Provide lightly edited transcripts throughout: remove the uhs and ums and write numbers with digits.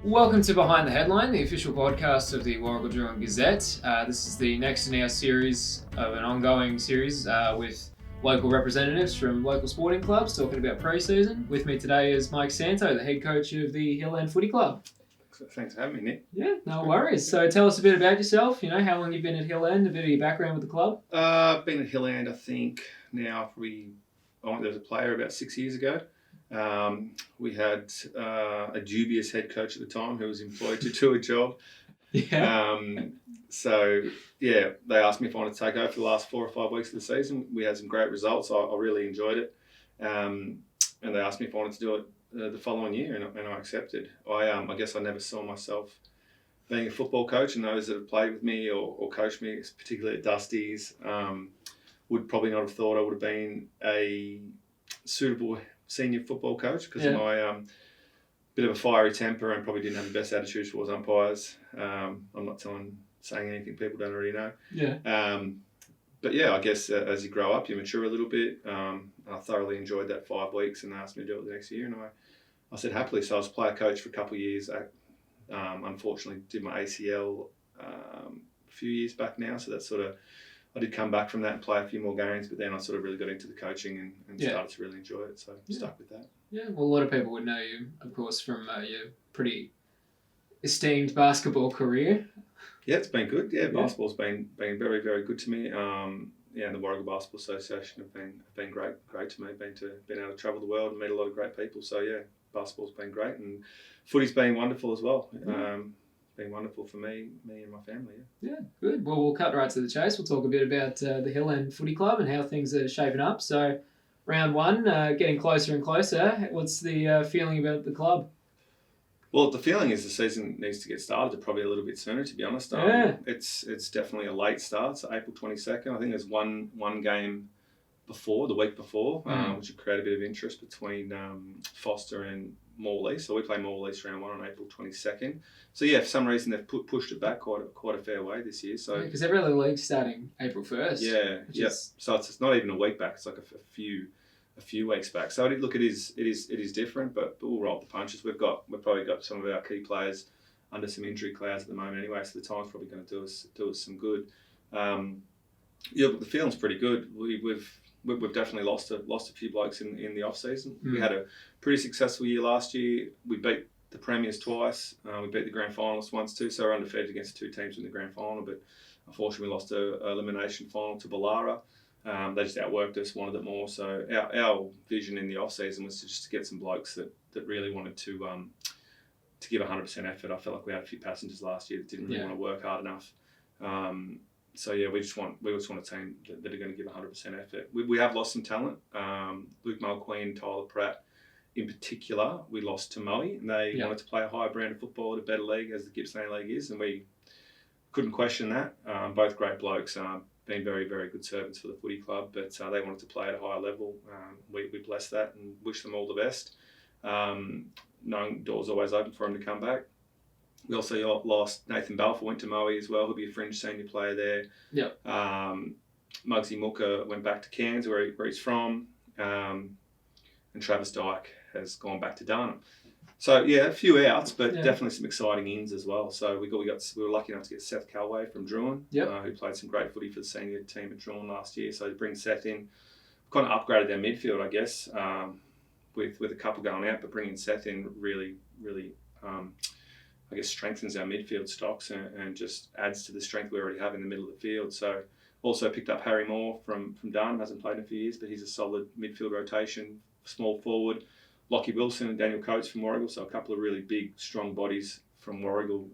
Welcome to Behind the Headline, the official podcast of the Warragul Gazette. This is the next in our series of an ongoing series with local representatives from local sporting clubs talking about pre-season. With me today is Mike Santo, the head coach of the Hill End Footy Club. Thanks for having me, Nick. Yeah, no worries. So tell us a bit about yourself, how long you've been at Hill End, a bit of your background with the club. I've been at Hill End, I think, now I went there as a player about 6 years ago. We had a dubious head coach at the time who was employed to do a job. Yeah. They asked me if I wanted to take over for the last 4 or 5 weeks of the season. We had some great results. I really enjoyed it. And they asked me if I wanted to do it the following year, and I accepted. I guess I never saw myself being a football coach, and those that have played with me or coached me, particularly at Dusty's, would probably not have thought I would have been a suitable senior football coach because of my bit of a fiery temper and probably didn't have the best attitude towards umpires. I'm not saying anything people don't already know. Yeah. But yeah, I guess as you grow up, you mature a little bit. I thoroughly enjoyed that 5 weeks, and they asked me to do it the next year, and I said happily. So I was player coach for a couple of years. Unfortunately, did my ACL a few years back now, so that's I did come back from that and play a few more games, but then I sort of really got into the coaching and started to really enjoy it, so stuck with that. Yeah, well, a lot of people would know you, of course, from your pretty esteemed basketball career. Yeah, it's been good. Yeah, basketball's been very, very good to me. And the Warragul Basketball Association have been great to me. Been able to travel the world and meet a lot of great people. So yeah, basketball's been great, and footy's been wonderful as well. Been wonderful for me and my family. Yeah, good. Well, we'll cut right to the chase. We'll talk a bit about the Hill End Footy Club and how things are shaping up. So, round one, getting closer and closer. What's the feeling about the club? Well, the feeling is the season needs to get started probably a little bit sooner, to be honest. It's definitely a late start. So April 22nd. I think there's one game the week before, which would create a bit of interest between Foster and Morley. So we play Morley round one on April 22nd. So yeah, for some reason they've pushed it back quite a fair way this year. So because every other league's starting April 1st. Yeah. So it's not even a week back. It's like a few weeks back. So it is different, but we'll roll the punches. We've probably got some of our key players under some injury clouds at the moment anyway. So the time's probably going to do us some good. The feeling's pretty good. We've definitely lost a few blokes in the off season. We had a pretty successful year last year. We beat the premiers twice. We beat the grand finalists once too. So we're undefeated against 2 teams in the grand final. But unfortunately, we lost an elimination final to Ballara. They just outworked us, wanted it more. So our vision in the off season was to get some blokes that really wanted to give 100% effort. I felt like we had a few passengers last year that didn't really want to work hard enough. We just want a team that are going to give 100% effort. We have lost some talent. Luke Mulqueen, Tyler Pratt, in particular, we lost to Moe, and they wanted to play a higher brand of football at a better league as the Gippsland League is, and we couldn't question that. Both great blokes, been very, very good servants for the footy club, but they wanted to play at a higher level. We bless that and wish them all the best. Knowing doors always open for them to come back. We also lost Nathan Balfour, went to Moe as well. He'll be a fringe senior player there. Yep. Muggsy Mooker went back to Cairns, where he's from. And Travis Dyke has gone back to Darnham. So yeah, a few outs, but definitely some exciting ins as well. So we were lucky enough to get Seth Calway from Druin, who played some great footy for the senior team at Druin last year. So to bring Seth in, kind of upgraded their midfield, I guess, with a couple going out, but bringing Seth in really, I guess, strengthens our midfield stocks and just adds to the strength we already have in the middle of the field. So also picked up Harry Moore from Darnham, hasn't played in a few years, but he's a solid midfield rotation, small forward. Lockie Wilson and Daniel Coates from Warragul, so a couple of really big, strong bodies from Warragul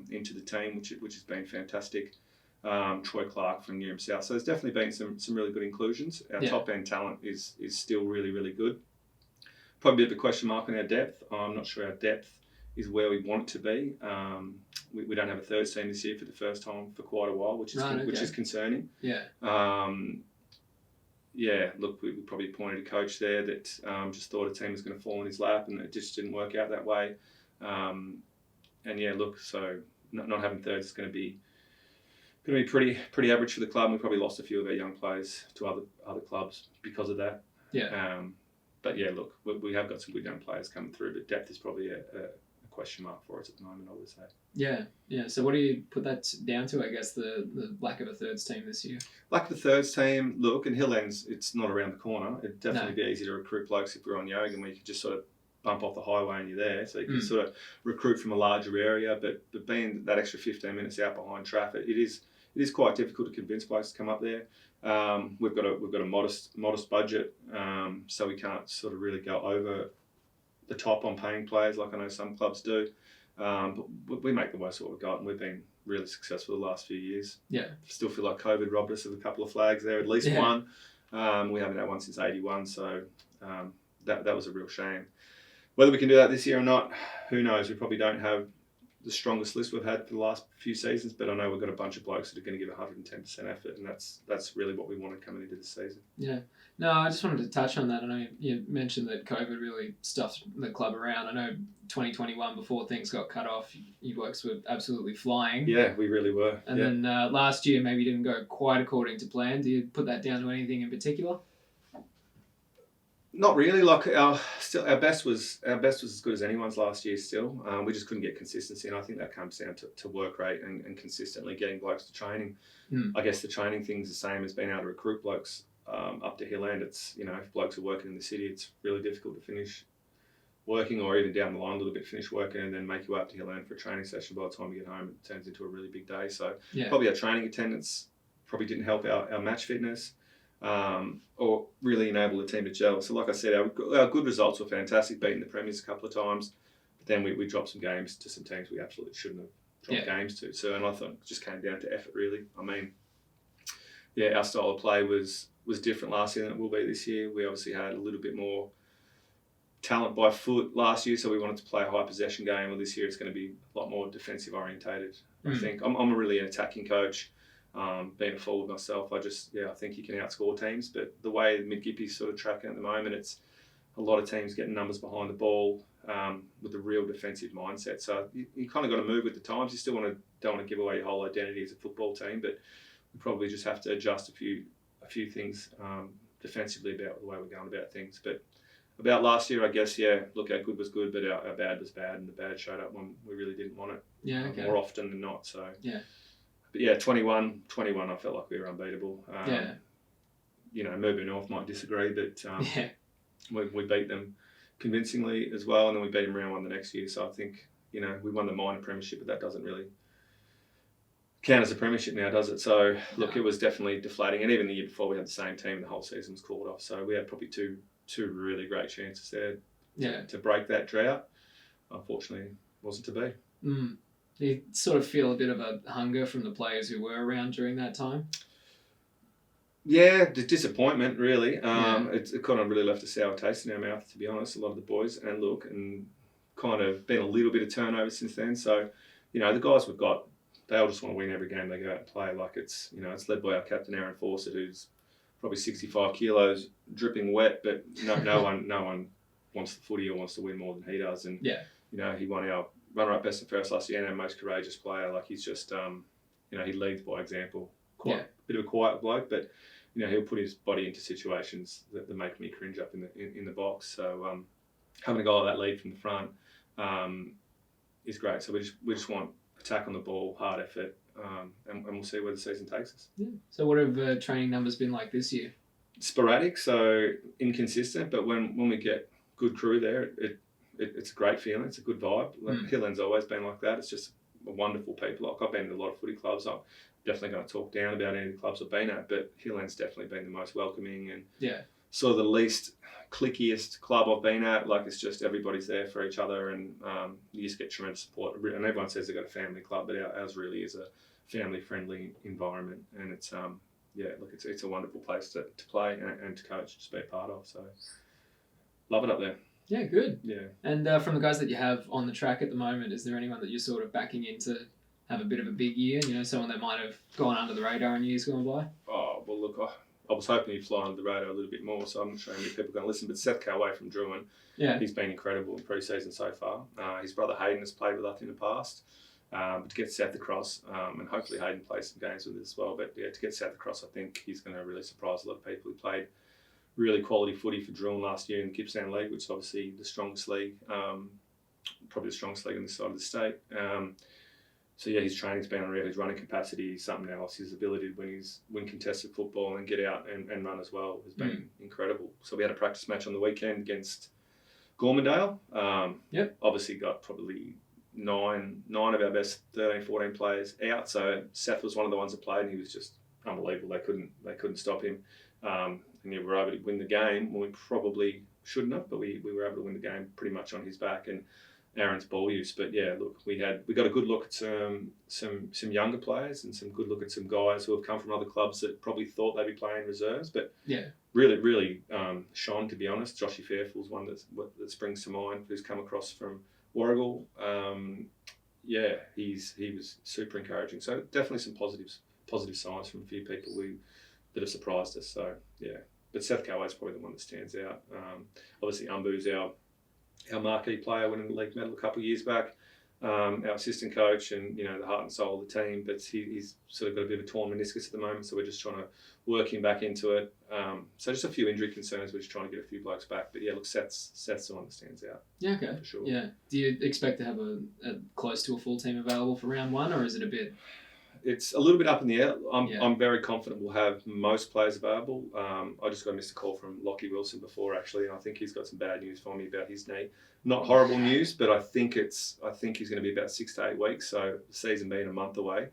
into the team, which has been fantastic. Troy Clark from Newham South. So there's definitely been some really good inclusions. Our top end talent is still really, really good. Probably a bit of a question mark on our depth. I'm not sure our depth is where we want it to be. We don't have a third team this year for the first time for quite a while, which is concerning. Yeah. Look, we probably appointed a coach there that just thought a team was going to fall in his lap, and it just didn't work out that way. So not having thirds is going to be pretty average for the club. We probably lost a few of our young players to other clubs because of that. Yeah. But yeah, look, we have got some good young players coming through, but depth is probably a question mark for us at the moment, I would say. Yeah. So what do you put that down to? I guess the lack of a thirds team this year. Lack of a thirds team. Look, in Hill End's, it's not around the corner. It'd definitely be easy to recruit blokes if we're on Yogan, where you could just sort of bump off the highway and you're there. So you can sort of recruit from a larger area, but being that extra 15 minutes out behind traffic, it is quite difficult to convince blokes to come up there. We've got a modest budget, so we can't sort of really go over the top on paying players like I know some clubs do. But we make the most of what we've got, and we've been really successful the last few years. Yeah. Still feel like COVID robbed us of a couple of flags there, at least one. We haven't had one since '81, so that was a real shame. Whether we can do that this year or not, who knows? We probably don't have the strongest list we've had for the last few seasons, but I know we've got a bunch of blokes that are going to give 110% effort, and that's really what we wanted coming into this season. Yeah. No, I just wanted to touch on that. I know you mentioned that COVID really stuffed the club around. I know 2021, before things got cut off, you blokes were absolutely flying. Yeah, we really were. And then last year maybe didn't go quite according to plan. Do you put that down to anything in particular? Not really. Like our best was as good as anyone's last year. Still, we just couldn't get consistency, and I think that comes down to work rate and consistently getting blokes to training. I guess the training thing's the same as being able to recruit blokes up to Hill End. It's if blokes are working in the city, it's really difficult to finish working, or even down the line a little bit, finish working and then make you up to Hill End for a training session. By the time you get home, it turns into a really big day. So probably our training attendance probably didn't help our match fitness. Or really enable the team to gel. So like I said, our good results were fantastic, beating the Premiers a couple of times, but then we dropped some games to some teams we absolutely shouldn't have dropped games to. So, and I thought it just came down to effort, really. I mean, our style of play was different last year than it will be this year. We obviously had a little bit more talent by foot last year, so we wanted to play a high possession game. Well, this year it's going to be a lot more defensive orientated. I think I'm a really an attacking coach. Being a forward myself, I think you can outscore teams, but the way mid-Gippy's sort of tracking at the moment, it's a lot of teams getting numbers behind the ball with a real defensive mindset. So you kind of got to move with the times. You still don't want to give away your whole identity as a football team, but we probably just have to adjust a few things defensively about the way we're going about things. But about last year, I guess, look, our good was good, but our bad was bad, and the bad showed up when we really didn't want it more often than not. So But 21, I felt like we were unbeatable. Murray North might disagree, but we beat them convincingly as well, and then we beat them round one the next year. So I think, we won the minor premiership, but that doesn't really count as a premiership now, does it? So, look, it was definitely deflating. And even the year before, we had the same team, the whole season was called off. So we had probably two really great chances there to break that drought. Unfortunately, wasn't to be. Do you sort of feel a bit of a hunger from the players who were around during that time? Yeah, the disappointment, really. It kind of really left a sour taste in our mouth, to be honest, a lot of the boys. And kind of been a little bit of turnover since then. So, the guys we've got, they all just want to win every game they go out and play. Like it's led by our captain, Aaron Fawcett, who's probably 65 kilos, dripping wet, but no one wants the footy or wants to win more than he does. And, he won our runner-up best and fairest last year and our most courageous player. Like he's just, he leads by example. Quite a bit of a quiet bloke, but he'll put his body into situations that make me cringe up in the box. So having a guy like that lead from the front is great. So we just want attack on the ball, hard effort, and we'll see where the season takes us. Yeah. So what have training numbers been like this year? Sporadic, so inconsistent, but when we get good crew there, it's a great feeling. It's a good vibe. Hill End's always been like that. It's just wonderful people. Like I've been to a lot of footy clubs. I'm definitely going to talk down about any of the clubs I've been at, but Hill End's definitely been the most welcoming and sort of the least clickiest club I've been at. Like it's just everybody's there for each other, and you just get tremendous support. And everyone says they've got a family club, but ours really is a family-friendly environment, and it's it's a wonderful place to play and to coach, just be a part of. So love it up there. Yeah, good. Yeah. And from the guys that you have on the track at the moment, is there anyone that you're sort of backing in to have a bit of a big year? Someone that might have gone under the radar in years gone by? Oh, well, look, I was hoping he'd fly under the radar a little bit more, so I'm not sure how many people are going to listen. But Seth Coway from Druin, he's been incredible in pre-season so far. His brother Hayden has played with us in the past. But to get Seth across, and hopefully Hayden plays some games with us as well, but to get Seth across, I think he's going to really surprise a lot of people. He played really quality footy for Druin last year in the Gippsland League, which is obviously the strongest league probably the strongest leg on this side of the state. So yeah, his training's been unreal. His running capacity is something else. His ability to win contested football and get out and run as well has been incredible. So we had a practice match on the weekend against Gormandale. Obviously got probably nine of our best 13, 14 players out. So Seth was one of the ones that played, and he was just unbelievable. They couldn't stop him. And we were able to win the game when we probably shouldn't have, but we were able to win the game pretty much on his back and Aaron's ball use. But yeah, look, we got a good look at some younger players and some good look at some guys who have come from other clubs that probably thought they'd be playing reserves, but really shone, to be honest. Joshy Fairfield's one that springs to mind, who's come across from Warragul. He was super encouraging. So definitely some positive signs from a few people that have surprised us. So yeah, but Seth Coway's probably the one that stands out. Obviously Umbu's our marquee player, winning the league medal a couple of years back. Our assistant coach and the heart and soul of the team, but he's sort of got a bit of a torn meniscus at the moment, so we're just trying to work him back into it. So just a few injury concerns. We're just trying to get a few blokes back. But yeah, look, Seth's the one that stands out. Yeah, okay, for sure. Yeah. Do you expect to have a close to a full team available for round one, or is it a bit? It's a little bit up in the air. I'm very confident we'll have most players available. I just got a missed call from Lockie Wilson before, actually, and I think he's got some bad news for me about his knee. Not horrible news, but I think he's going to be about 6 to 8 weeks. So the season being a month away,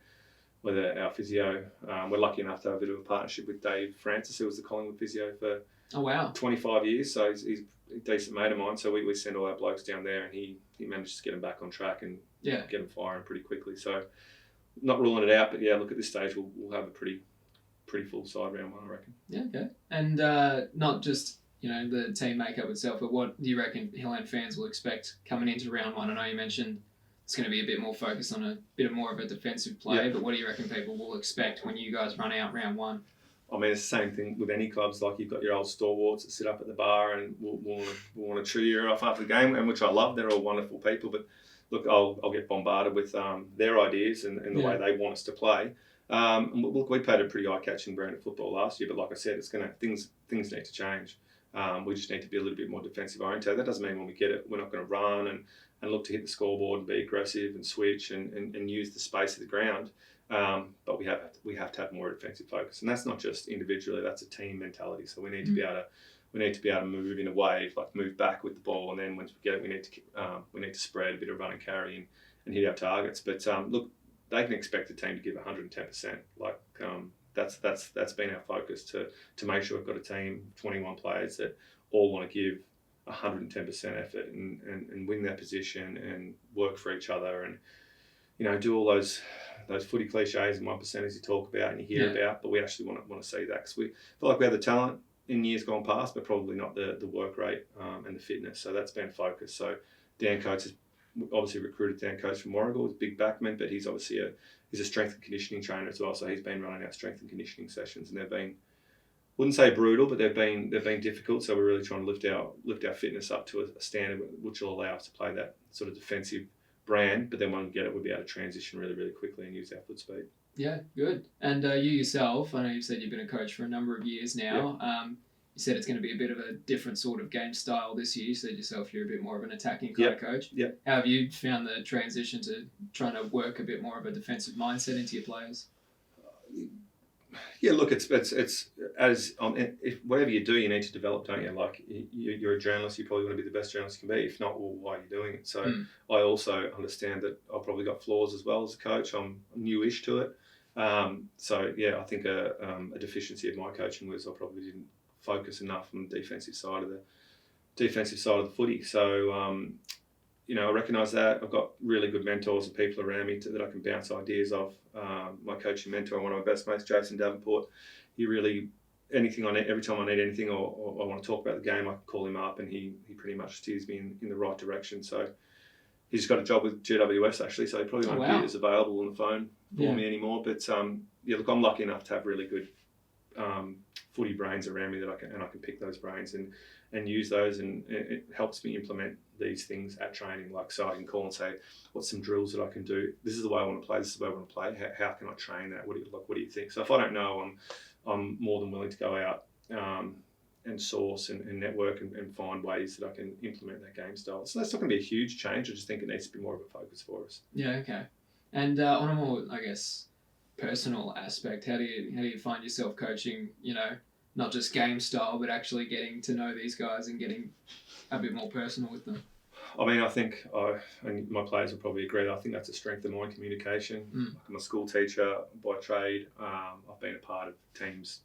with our physio, we're lucky enough to have a bit of a partnership with Dave Francis, who was the Collingwood physio for 25 years. So he's a decent mate of mine. So we send all our blokes down there, and he manages to get them back on track and get them firing pretty quickly. So not ruling it out, but yeah, look, at this stage we'll have a pretty full side round one, I reckon. Yeah, okay. And not just the team makeup itself, but what do you reckon Hill End fans will expect coming into round one? I know you mentioned it's going to be a bit more focused on a bit more of a defensive play, but what do you reckon people will expect when you guys run out round one? I mean, it's the same thing with any clubs. Like, you've got your old stalwarts that sit up at the bar and will want to chew your ear off after the game, and which I love. They're all wonderful people, but look, I'll get bombarded with their ideas and the way they want us to play. Look, we played a pretty eye-catching brand of football last year, but like I said, things need to change. We just need to be a little bit more defensive oriented. That doesn't mean when we get it, we're not going to run and look to hit the scoreboard and be aggressive and switch and use the space of the ground. But we have to have more defensive focus, and that's not just individually. That's a team mentality. So we need to be able to move in a wave, like move back with the ball, and then once we get it, we need to spread a bit of run and carry and hit our targets. But look, they can expect the team to give 110%. Like that's been our focus to make sure we've got a team of 21 players that all want to give 110% effort and win their position and work for each other and do all those footy cliches and 1%ers you talk about and you hear about, but we actually want to see that, because we feel like we have the talent in years gone past, but probably not the work rate and the fitness. So that's been focused. So Dan Coates has obviously recruited Dan Coates from Warragul, he's a big backman, but he's obviously he's a strength and conditioning trainer as well. So he's been running our strength and conditioning sessions, and they've been, wouldn't say brutal, but they've been difficult. So we're really trying to lift our fitness up to a standard which will allow us to play that sort of defensive brand. But then when we get it, we'll be able to transition really, really quickly and use our foot speed. Yeah, good. And you yourself, I know you've said you've been a coach for a number of years now. You said it's going to be a bit of a different sort of game style this year. You said yourself you're a bit more of an attacking kind of coach. How have you found the transition to trying to work a bit more of a defensive mindset into your players? Yeah, look, it's as if whatever you do, you need to develop, don't you? Like, you're a journalist, you probably want to be the best journalist you can be. If not, well, why are you doing it? So I also understand that I've probably got flaws as well as a coach. I'm newish to it. So yeah, I think a deficiency of my coaching was I probably didn't focus enough on the defensive side of the footy. So I recognise that. I've got really good mentors and people around me that I can bounce ideas off. My coaching mentor, one of my best mates, Jason Davenport, he really, anything I need, every time I need anything or I want to talk about the game, I can call him up and he pretty much steers me in the right direction. So he's got a job with GWS actually, so he probably won't be as available on the phone for me anymore. But look, I'm lucky enough to have really good footy brains around me that I can pick those brains and use those, and it helps me implement these things at training. Like, so I can call and say, what's some drills that I can do? This is the way I want to play. This is the way I want to play. How can I train that? What do you think? So if I don't know, I'm more than willing to go out and source and network and find ways that I can implement that game style. So that's not going to be a huge change. I just think it needs to be more of a focus for us. Yeah, okay. And on a more, I guess, personal aspect, how do you find yourself coaching, not just game style, but actually getting to know these guys and getting a bit more personal with them? I mean, I think, and my players will probably agree, I think that's a strength of mine, communication. Like I'm a school teacher by trade. I've been a part of teams,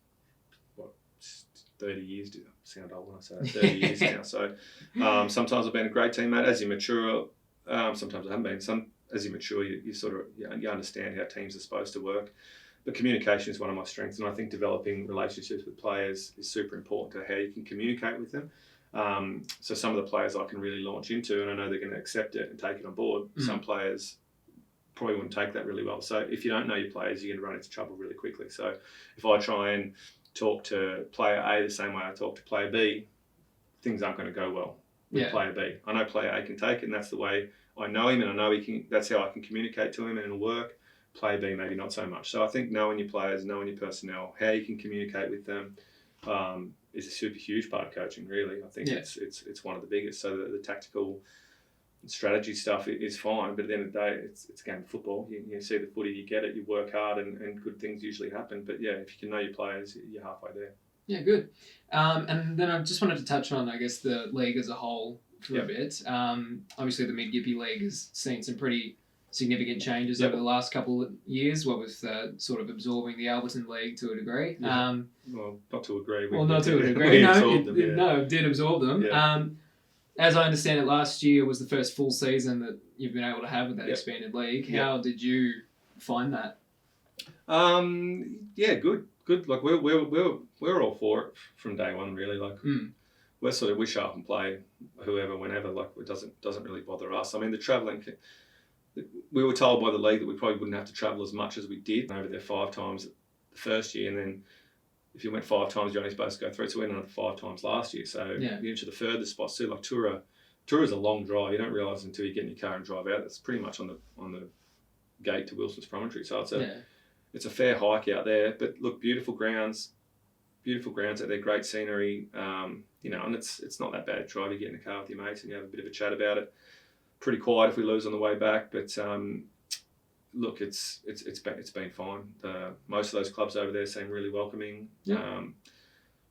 30 years, I sound old when I say that, 30 years now. So sometimes I've been a great teammate. As you mature, sometimes I haven't been. As you mature, you sort of you understand how teams are supposed to work. But communication is one of my strengths, and I think developing relationships with players is super important to how you can communicate with them. So some of the players I can really launch into, and I know they're going to accept it and take it on board. Some players probably wouldn't take that really well. So if you don't know your players, you're going to run into trouble really quickly. So if I try and talk to player A the same way I talk to player B, things aren't going to go well with player B. I know player A can take it, and that's the way I know him, and I know he can. That's how I can communicate to him, and it'll work. Player B maybe not so much. So I think knowing your players, knowing your personnel, how you can communicate with them, is a super huge part of coaching. Really, I think it's one of the biggest. So the tactical strategy stuff is fine, but at the end of the day, it's a game of football. You see the footy, you get it, you work hard, and good things usually happen. But yeah, if you can know your players, you're halfway there. Yeah, good. And then I just wanted to touch on, I guess, the league as a whole for a bit. Obviously, the Mid-Gyppie League has seen some pretty significant changes over the last couple of years, what with sort of absorbing the Alberton League to a degree. Well, not to agree. Not to a degree. No, it did absorb them. Yeah. As I understand it, last year was the first full season that you've been able to have with that expanded league. How did you find that? Yeah, good. Like we're all for it from day one, really. Like we're sort of we show up and play whoever, whenever. Like it doesn't really bother us. I mean, the travelling. We were told by the league that we probably wouldn't have to travel as much as we did over there 5 times the first year, and then if you went 5 times, you're only supposed to go 3. So we went another 5 times last year. So you into the furthest spots too. Like Tour is a long drive. You don't realise until you get in your car and drive out. It's pretty much on the gate to Wilson's Promontory. So it's a fair hike out there. But look, beautiful grounds out there, great scenery. And it's not that bad a drive. You get in the car with your mates and you have a bit of a chat about it. Pretty quiet if we lose on the way back, but look, it's been fine. Most of those clubs over there seem really welcoming.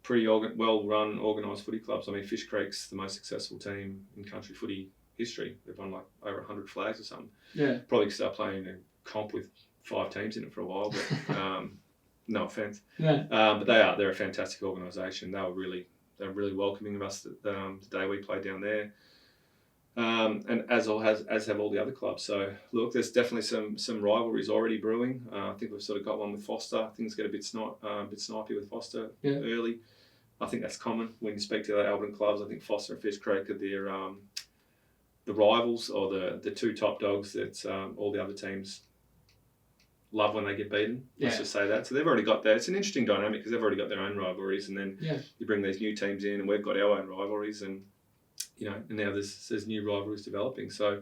Pretty well-run, organised footy clubs. I mean, Fish Creek's the most successful team in country footy history. They've won like over 100 flags or something. Yeah, probably start playing a comp with 5 teams in it for a while, but no offence. Yeah, but they're a fantastic organisation. They're really welcoming of us the day we played down there. And as have all the other clubs. So look, there's definitely some rivalries already brewing. I think we've sort of got one with Foster. Things get a bit snipey with Foster early. I think that's common when you speak to the Alberton clubs. I think Foster and Fish Creek are the rivals or the 2 top dogs that all the other teams love when they get beaten. Let's just say that. So they've already got that. It's an interesting dynamic because they've already got their own rivalries, and then you bring these new teams in, and we've got our own rivalries, and and now there's new rivalries developing. So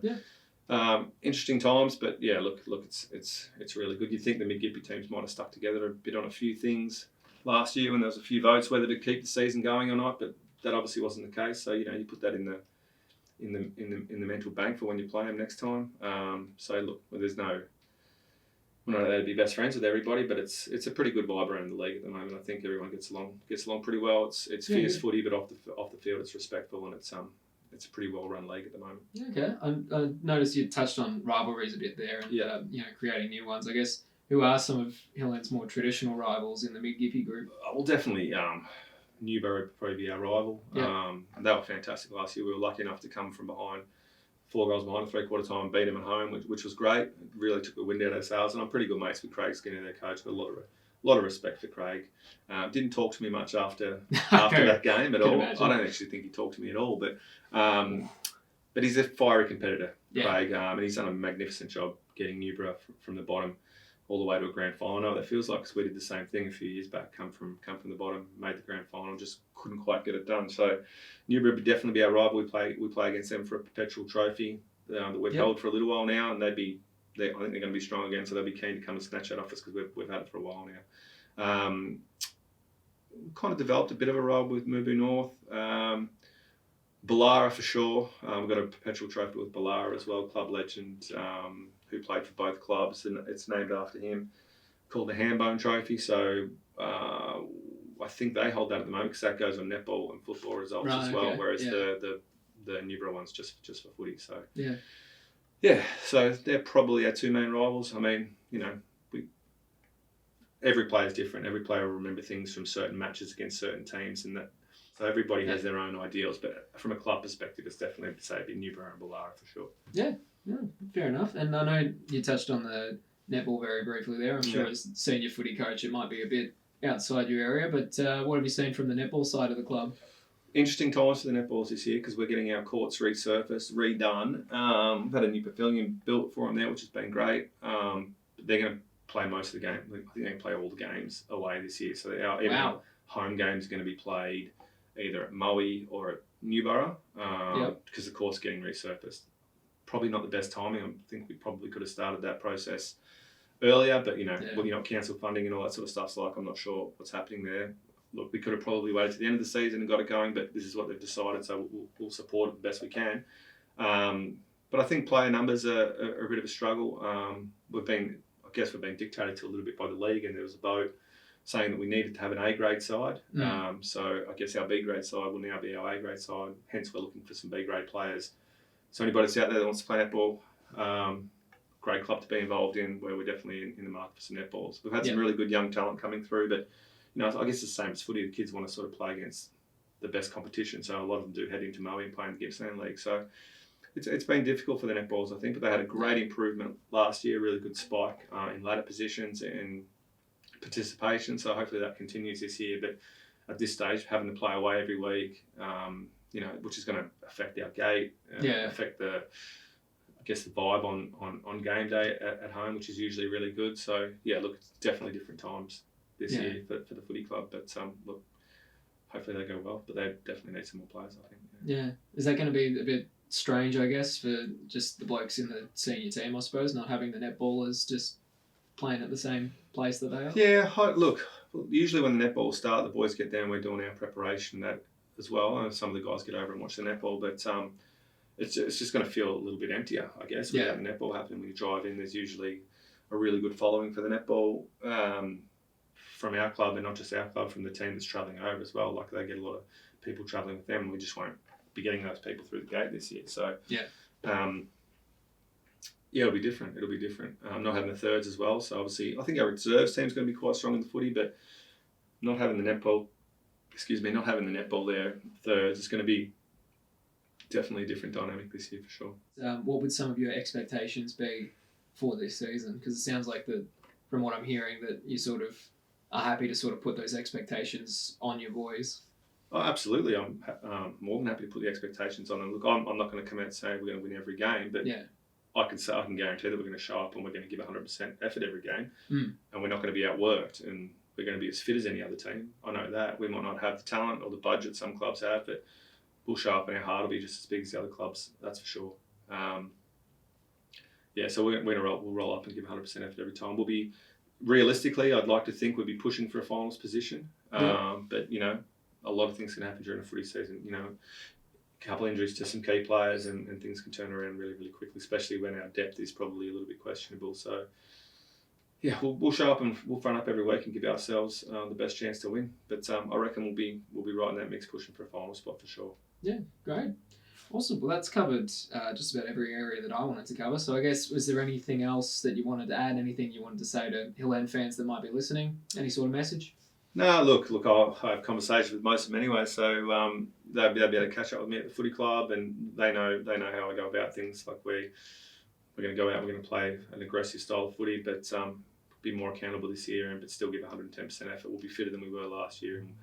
interesting times, but look, it's really good. You'd think the Mid-Gyppie teams might have stuck together a bit on a few things last year when there was a few votes whether to keep the season going or not, but that obviously wasn't the case. So you put that in the mental bank for when you play them next time. So look, we're not allowed to be best friends with everybody, but it's a pretty good vibe around the league at the moment. I think everyone gets along pretty well. It's fierce footy, but off the field it's respectful, and it's a pretty well run league at the moment. Okay, I noticed you touched on rivalries a bit there, and creating new ones. I guess who are some of Hill End's more traditional rivals in the Mid-Gyppie group? Well, definitely Newbury would probably be our rival. They were fantastic last year. We were lucky enough to come from behind. 4 goals behind, 3/4 time, and beat them at home, which was great. It really took the wind out of their sails, and I'm pretty good mates with Craig Skinner, their coach. Got a lot of respect for Craig. Didn't talk to me much after that game at all. Imagine. I don't actually think he talked to me at all, but he's a fiery competitor, Craig, and he's done a magnificent job getting Newbury from the bottom all the way to a grand final. That feels like, because we did the same thing a few years back, come from the bottom, made the grand final, just couldn't quite get it done. So Newbury would definitely be our rival. We play against them for a perpetual trophy that we've held for a little while now, and I think they're going to be strong again, so they'll be keen to come and snatch that off us because we've had it for a while now. kind of developed a bit of a role with Mubu North. Ballara for sure. We've got a perpetual trophy with Ballara as well, club legend, who played for both clubs, and it's named after him, called the Hambone Trophy. So I think they hold that at the moment because that goes on netball and football results as well, whereas the Newborough one's just for footy. So so they're probably our two main rivals. I mean, every player is different. Every player will remember things from certain matches against certain teams, and that. So everybody has their own ideals, but from a club perspective, it's definitely, say, it'd be Newborough and Ballara for sure. Yeah, fair enough. And I know you touched on the netball very briefly there. I'm sure as senior footy coach, it might be a bit outside your area, but what have you seen from the netball side of the club? Interesting times for the netballs this year because we're getting our courts resurfaced, redone. We've had a new pavilion built for them there, which has been great. They're going to play most of the game. I think they're going to play all the games away this year. So our home games are going to be played either at Moe or at Newborough because the court's getting resurfaced. Probably not the best timing. I think we probably could have started that process earlier, but council funding and all that sort of stuff's like, I'm not sure what's happening there. Look, we could have probably waited to the end of the season and got it going, but this is what they've decided, so we'll support it the best we can. But I think player numbers are a bit of a struggle. We've been dictated to a little bit by the league, and there was a vote saying that we needed to have an A-grade side. So I guess our B-grade side will now be our A-grade side. Hence, we're looking for some B-grade players. So anybody that's out there that wants to play netball, great club to be involved in, where we're definitely in the market for some netballs. We've had some really good young talent coming through, but I guess it's the same as footy. The kids want to sort of play against the best competition, so a lot of them do head into Moe and play in the Gippsland League. So it's been difficult for the netballs, I think, but they had a great improvement last year, really good spike in ladder positions and participation, so hopefully that continues this year. But at this stage, having to play away every week, which is going to affect our gate, affect the vibe on game day at home, which is usually really good. So it's definitely different times this year for the footy club. But hopefully they go well. But they definitely need some more players, I think. Yeah. Is that going to be a bit strange, I guess, for just the blokes in the senior team, I suppose, not having the netballers just playing at the same place that they are? Yeah, look, usually when the netball start, the boys get down, we're doing our preparation that as well, and some of the guys get over and watch the netball, but it's just going to feel a little bit emptier, I guess, without the netball happening. When you drive in, there's usually a really good following for the netball from our club, and not just our club, from the team that's travelling over as well. Like, they get a lot of people travelling with them, and we just won't be getting those people through the gate this year. So it'll be different. Not having the thirds as well. So obviously, I think our reserves team's going to be quite strong in the footy, but not having the netball there, thirds, it's going to be definitely a different dynamic this year for sure. What would some of your expectations be for this season? Because it sounds like that, from what I'm hearing, that you sort of are happy to sort of put those expectations on your boys. Oh, absolutely. I'm more than happy to put the expectations on them. Look, I'm not going to come out and say we're going to win every game, but I can guarantee that we're going to show up and we're going to give 100% effort every game, and we're not going to be outworked, and we're going to be as fit as any other team. I know that. We might not have the talent or the budget some clubs have, but we'll show up and our heart will be just as big as the other clubs, that's for sure. So we'll roll up and give 100% effort every time. We'll be, realistically, I'd like to think we'd be pushing for a finals position, but a lot of things can happen during a footy season. A couple of injuries to some key players and things can turn around really, really quickly, especially when our depth is probably a little bit questionable. So, we'll show up and we'll front up every week and give ourselves the best chance to win. But I reckon we'll be right in that mix, pushing for a final spot for sure. Yeah, great. Awesome. Well, that's covered just about every area that I wanted to cover. So I guess, was there anything else that you wanted to add? Anything you wanted to say to Hill End fans that might be listening? Any sort of message? No, look, I have conversations with most of them anyway, so they'll be able to catch up with me at the footy club, and they know how I go about things. Like, we're going to go out, we're going to play an aggressive style of footy, but be more accountable this year, but still give 110% effort. We'll be fitter than we were last year, and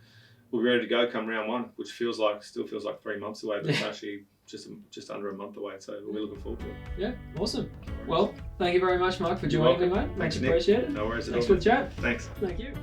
we'll be ready to go come round one, which still feels like 3 months away, but it's actually just under a month away, so we'll be looking forward to it. Yeah, awesome. Well, thank you very much, Mike, for joining me, mate. Thanks, Nick. Appreciate it. No worries at all. Thanks for the chat. Thanks. Thank you.